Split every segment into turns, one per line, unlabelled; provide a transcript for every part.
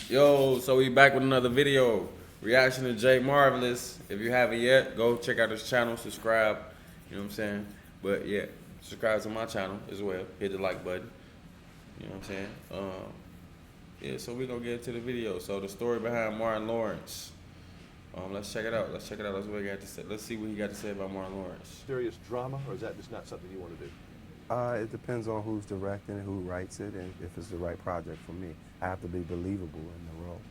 Yo, so we back with another video. Reaction to Jay Marvelous. If you haven't yet, go check out his channel, subscribe. You know what I'm saying? But yeah, subscribe to my channel as well. Hit the like button. You know what I'm saying? Yeah, so we gonna get into the video. So the story behind Martin Lawrence. Let's check it out. Let's check it out. Let's see what he got to say about Martin Lawrence.
Serious drama, or is that just not something you want to do?
It depends on who's directing it, who writes it, and if it's the right project for me. I have to be believable in the role.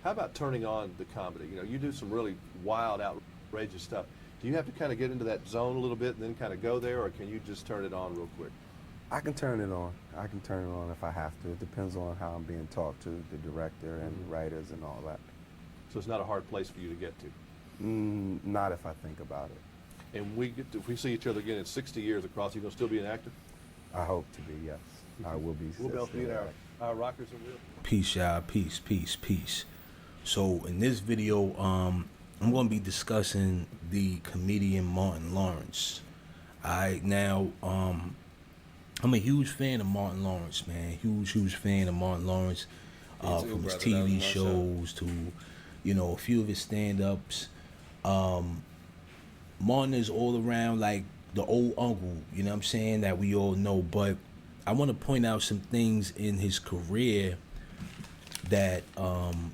How about turning on the comedy? You know, you do some really wild, outrageous stuff. Do you have to kind of get into that zone a little bit and then kind of go there, or can you just turn it on real quick?
I can turn it on. I can turn it on if I have to. It depends on how I'm being talked to, the director and writers and all that.
So it's not a hard place for you to get to.
Not if I think about it.
And if we see each other again in 60 years across, you gonna still be an actor?
I hope to be, yes. I will be.
We'll be able to
still
be
an
our rockers and real.
Peace, y'all. Peace, peace, peace. So in this video, I'm going to be discussing the comedian Martin Lawrence. Alright, now, I'm a huge fan of Martin Lawrence, man. Huge fan of Martin Lawrence.
Me too,
From his
brother. That was
TV
my show.
shows to, a few of his stand-ups. Martin is all around like the old uncle, you know what I'm saying, that we all know. But I want to point out some things in his career that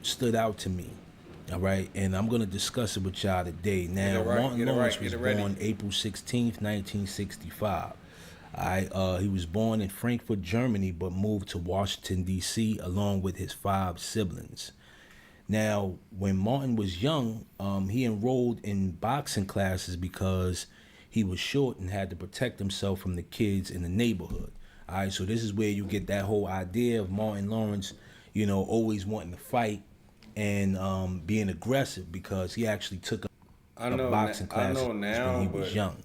stood out to me. All right, and I'm gonna discuss it with y'all today. Now, Martin Lawrence was born April 16th, 1965. He was born in Frankfurt, Germany, but moved to Washington, D.C. along with his 5 siblings. Now, when Martin was young, he enrolled in boxing classes because he was short and had to protect himself from the kids in the neighborhood. All right, so this is where you get that whole idea of Martin Lawrence, always wanting to fight and being aggressive, because he actually took a boxing class when he was young.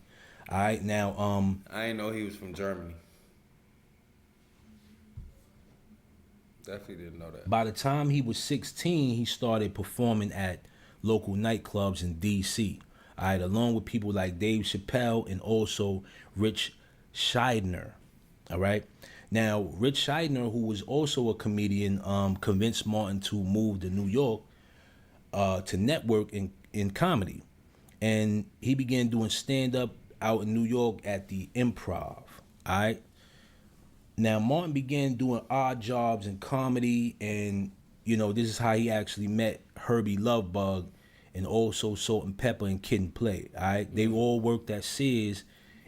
All right, now
I didn't know he was from Germany. Definitely didn't know that.
by the time he was 16, he started performing at local nightclubs in D.C. All right, along with people like Dave Chappelle and also Rich Scheidner. All right. Now, Rich Scheidner, who was also a comedian, convinced Martin to move to New York to network in comedy. And he began doing stand-up out in New York at the Improv. All right. Now, Martin began doing odd jobs in comedy, and, this is how he actually met Herbie Lovebug and also Salt and Pepper and Kid and Play. All right. They all worked at Sears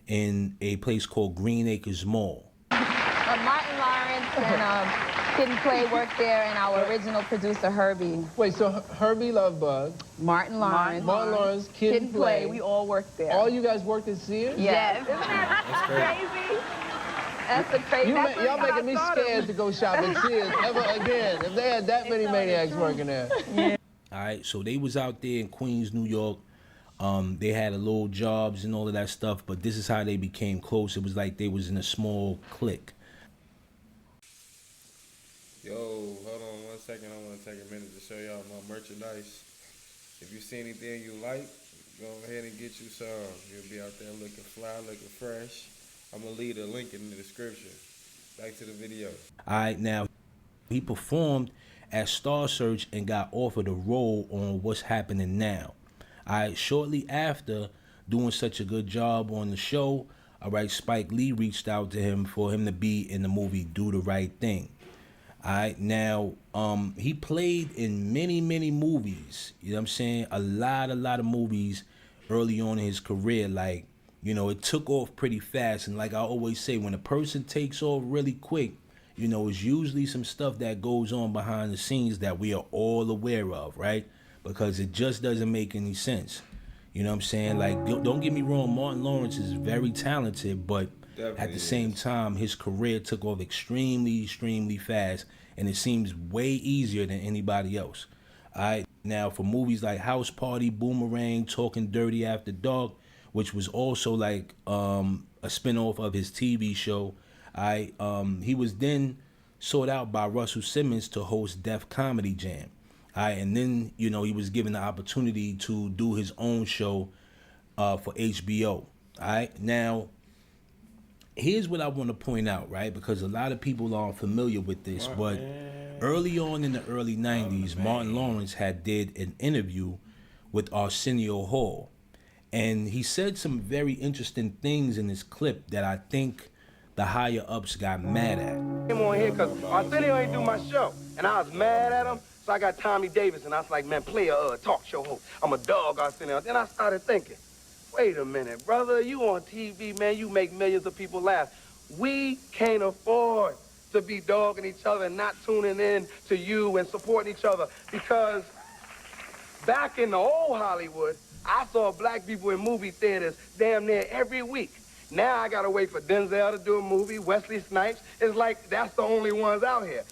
in a place called Green Acres Mall.
Martin Lawrence and Kid and Play worked there, and our original producer, Herbie.
Wait, so Herbie Lovebug,
Martin Lawrence.
Martin Lawrence, Kid and Play,
we all worked there.
all you guys worked at Sears?
Yes. Isn't that crazy? That's the crazy.
Y'all making me scared to go shop at Sears ever again. If they had that many maniacs working there.
All right, so they was out there in Queens, New York. They had a little jobs and all of that stuff, but this is how they became close. It was like they was in a small clique.
Yo, hold on 1 second. I want to take a minute to show y'all my merchandise. If you see anything you like, go ahead and get you some. You'll be out there looking fly, looking fresh. I'm going to leave a link in the description. Back to the video.
All right, now, he performed at Star Search and got offered a role on What's Happening Now. All right, shortly after doing such a good job on the show, all right, Spike Lee reached out to him for him to be in the movie Do the Right Thing. All right, now, he played in many movies, you know what I'm saying? A lot of movies early on in his career. Like, it took off pretty fast. And like I always say, when a person takes off really quick, it's usually some stuff that goes on behind the scenes that we are all aware of, right? Because it just doesn't make any sense. You know what I'm saying? Like, don't get me wrong, Martin Lawrence is very talented, but
Definitely
at the same time, his career took off extremely fast, and it seems way easier than anybody else. All right, now for movies like House Party, Boomerang, Talking Dirty After Dark, which was also like a spinoff of his TV show, he was then sought out by Russell Simmons to host Def Comedy Jam. All right, and then, he was given the opportunity to do his own show for HBO. All right, now, here's what I want to point out, right? Because a lot of people aren't familiar with this, but early on in the early 90s, Martin Lawrence had did an interview with Arsenio Hall. And he said some very interesting things in this clip that I think the higher ups got mad at.
Came on here because Arsenio ain't do my show. And I was mad at him. So I got Tommy Davis, and I was like, man, play a talk show host. I'm a dog, Arsenio. Then I started thinking, wait a minute, brother, you on TV, man, you make millions of people laugh. We can't afford to be dogging each other and not tuning in to you and supporting each other, because back in the old Hollywood, I saw black people in movie theaters damn near every week. Now I gotta wait for Denzel to do a movie, Wesley Snipes. It's like that's the only ones out here.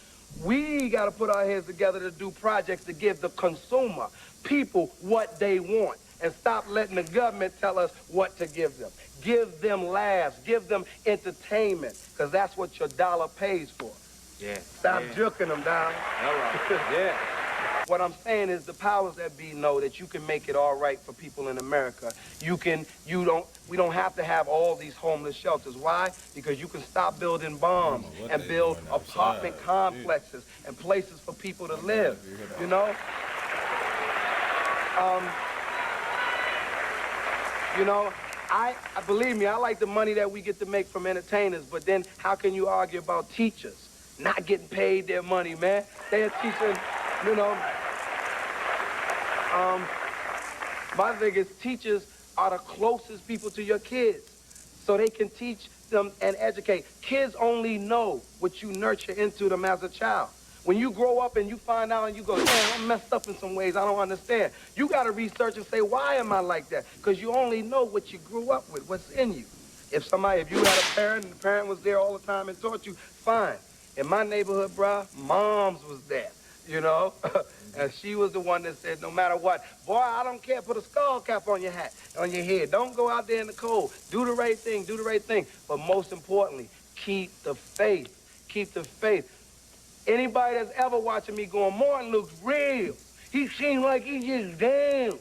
We gotta put our heads together to do projects to give the consumer, people, what they want, and stop letting the government tell us what to give them. Give them laughs, give them entertainment, because that's what your dollar pays for.
Yeah.
Stop juking them, down.
All right. Yeah.
What I'm saying is the powers that be know that you can make it all right for people in America. We don't have to have all these homeless shelters. Why? Because you can stop building bombs and build apartment complexes and places for people to live, you know? I believe me, I like the money that we get to make from entertainers, but then how can you argue about teachers not getting paid their money, man? They're teaching, you know. My thing is teachers are the closest people to your kids, so they can teach them and educate. Kids only know what you nurture into them as a child. When you grow up and you find out and you go, damn, I'm messed up in some ways, I don't understand. You gotta research and say, why am I like that? Because you only know what you grew up with, what's in you. If you had a parent and the parent was there all the time and taught you, fine. In my neighborhood, bruh, moms was there, you know? And she was the one that said, no matter what, boy, I don't care, put a skull cap on your hat, on your head. Don't go out there in the cold. Do the right thing, do the right thing. But most importantly, keep the faith. Keep the faith. Anybody that's ever watching me going, Martin looks real. He seems like he's just down.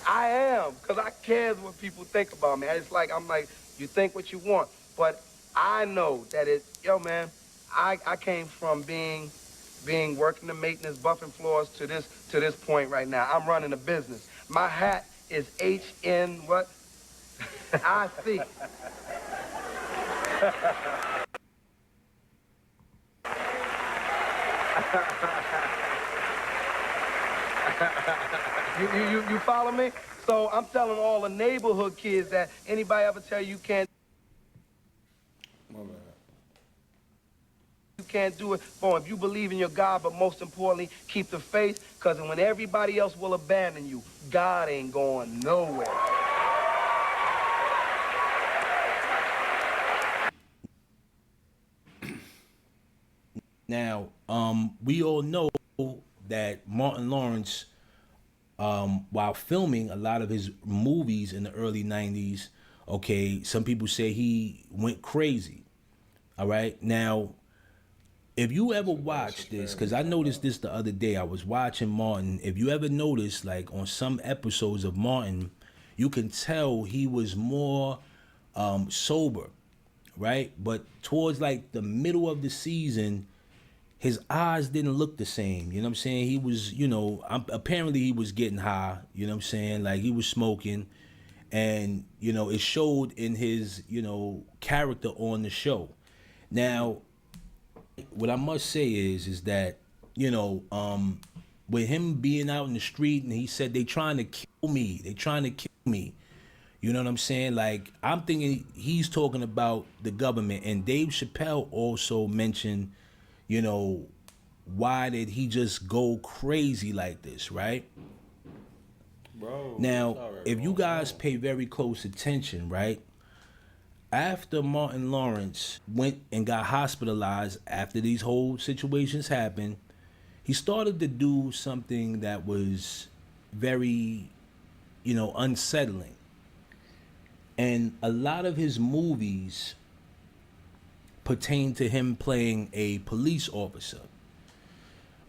I am, because I care what people think about me. I'm like, you think what you want. But I know that I came from being working the maintenance, buffing floors to this point right now. I'm running a business. My hat is HN what? IC. You follow me? So I'm telling all the neighborhood kids that anybody ever tell you can't do it. Boy, if you believe in your God, but most importantly, keep the faith, because when everybody else will abandon you, God ain't going nowhere.
Now, we all know that Martin Lawrence, while filming a lot of his movies in the early 90s, okay, some people say he went crazy. All right. Now, if you ever watch this, because I noticed this the other day, I was watching Martin. If you ever notice, like on some episodes of Martin, you can tell he was more sober, right? But towards like the middle of the season, his eyes didn't look the same. You know what I'm saying? He was, apparently he was getting high. You know what I'm saying? Like he was smoking. And, it showed in his, character on the show. Now, what I must say is that, with him being out in the street and he said, they trying to kill me. They trying to kill me. You know what I'm saying? Like, I'm thinking he's talking about the government. And Dave Chappelle also mentioned, why did he just go crazy like this, right?
Bro,
now, if you guys pay very close attention, right? After Martin Lawrence went and got hospitalized after these whole situations happened, he started to do something that was very, unsettling. And a lot of his movies pertain to him playing a police officer,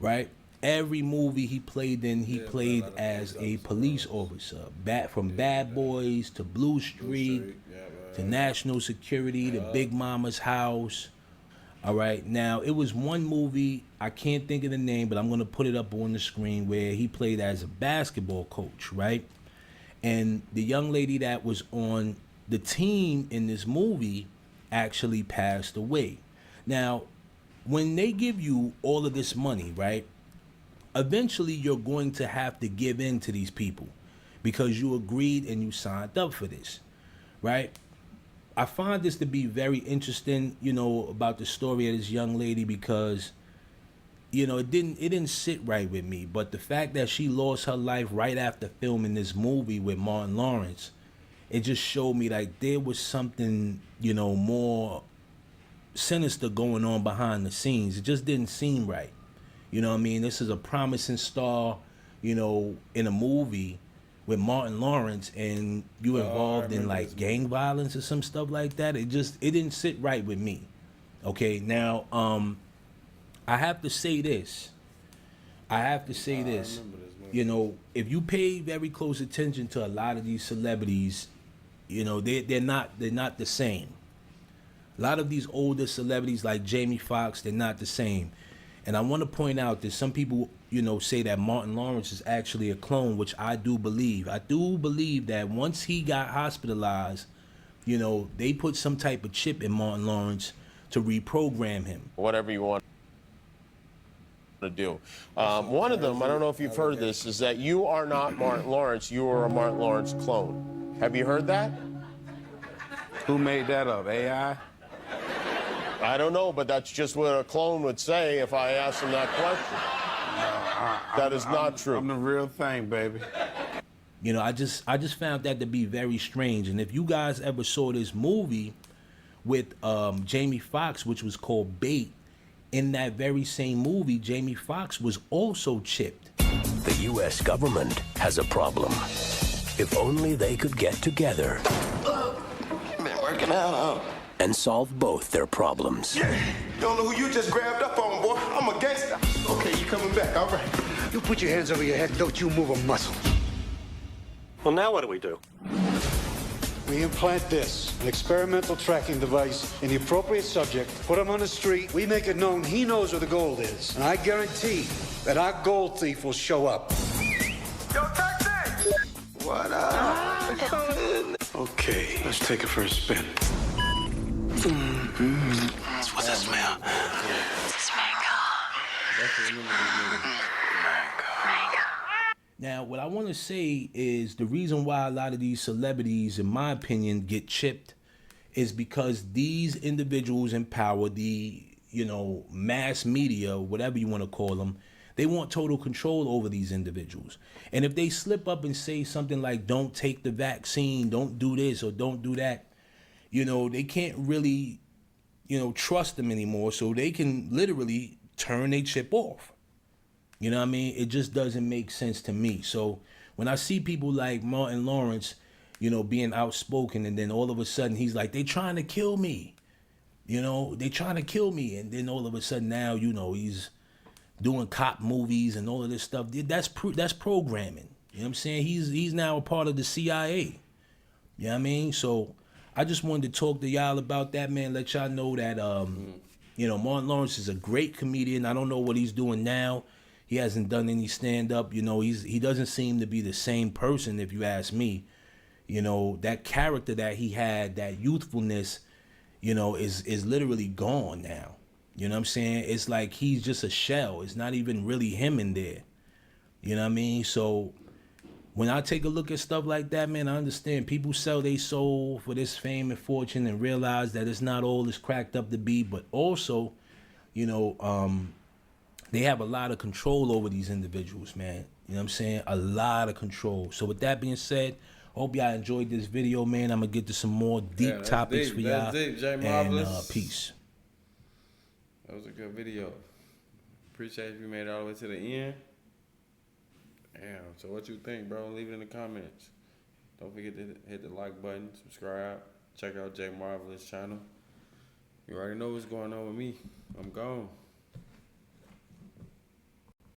right? Every movie he played in, he played as a police officer. From Bad Boys to Blue Street, to the National Security, the Big Mama's House. All right. Now, it was one movie, I can't think of the name, but I'm going to put it up on the screen, where he played as a basketball coach, right? And the young lady that was on the team in this movie actually passed away. Now, when they give you all of this money, right, eventually you're going to have to give in to these people because you agreed and you signed up for this, right? I find this to be very interesting, you know, about the story of this young lady, because, you know, it didn't sit right with me. But the fact that she lost her life right after filming this movie with Martin Lawrence, it just showed me like there was something, you know, more sinister going on behind the scenes. It just didn't seem right. You know what I mean? This is a promising star, you know, in a movie with Martin Lawrence, and you involved in like gang violence or some stuff like that. It didn't sit right with me. Okay, now I have to say this. You know, if you pay very close attention to a lot of these celebrities, you know, they're not the same. A lot of these older celebrities like Jamie Foxx, they're not the same. And I want to point out that some people, you know, say that Martin Lawrence is actually a clone, which I do believe. I do believe that once he got hospitalized, you know, they put some type of chip in Martin Lawrence to reprogram him.
Whatever you want to do. One of them, I don't know if you've heard this, is that you are not Martin Lawrence, you are a Martin Lawrence clone. Have you heard that?
Who made that up? AI?
I don't know, but that's just what a clone would say if I asked him that question. That is not true.
I'm the real thing, baby.
You know, I just found that to be very strange. And if you guys ever saw this movie with Jamie Foxx, which was called Bait, in that very same movie, Jamie Foxx was also chipped.
The U.S. government has a problem. If only they could get together.
Been working out, huh?
And solve both their problems.
Yeah. You don't know who you just grabbed up on, boy. I'm a gangster. Okay, you coming back, all right.
You put your hands over your head, don't you move a muscle.
Well, now what do?
We implant this, an experimental tracking device, in the appropriate subject, put him on the street, we make it known he knows where the gold is. And I guarantee that our gold thief will show up.
Yo, taxi! What up?
Okay, let's take it for a spin.
What's that smell?
Now, what I want to say is the reason why a lot of these celebrities, in my opinion, get chipped is because these individuals in power, the, you know, mass media, whatever you want to call them, they want total control over these individuals. And if they slip up and say something like, don't take the vaccine, don't do this or don't do that, you know, they can't really, you know, trust them anymore. So they can literally turn their chip off. You know what I mean? It just doesn't make sense to me. So when I see people like Martin Lawrence, you know, being outspoken, and then all of a sudden he's like, they trying to kill me. You know, they trying to kill me. And then all of a sudden now, you know, he's doing cop movies and all of this stuff. That's programming. You know what I'm saying? He's now a part of the CIA. You know what I mean? So I just wanted to talk to y'all about that, man. Let y'all know that, you know, Martin Lawrence is a great comedian. I don't know what he's doing now. He hasn't done any stand-up. You know, he doesn't seem to be the same person, if you ask me. You know, that character that he had, that youthfulness, you know, is literally gone now. You know what I'm saying? It's like he's just a shell. It's not even really him in there. You know what I mean? So when I take a look at stuff like that, man, I understand people sell their soul for this fame and fortune and realize that it's not all it's cracked up to be. But also, you know, they have a lot of control over these individuals, man. You know what I'm saying? A lot of control. So with that being said, hope y'all enjoyed this video, man. I'm going to get to some more deep topics for y'all.
That's deep, Jay Marvelous.
And peace.
That was a good video. Appreciate if you made it all the way to the end. Damn, so what you think, bro? Leave it in the comments. Don't forget to hit the like button, subscribe, check out Jay Marvelous channel. You already know what's going on with me. I'm gone.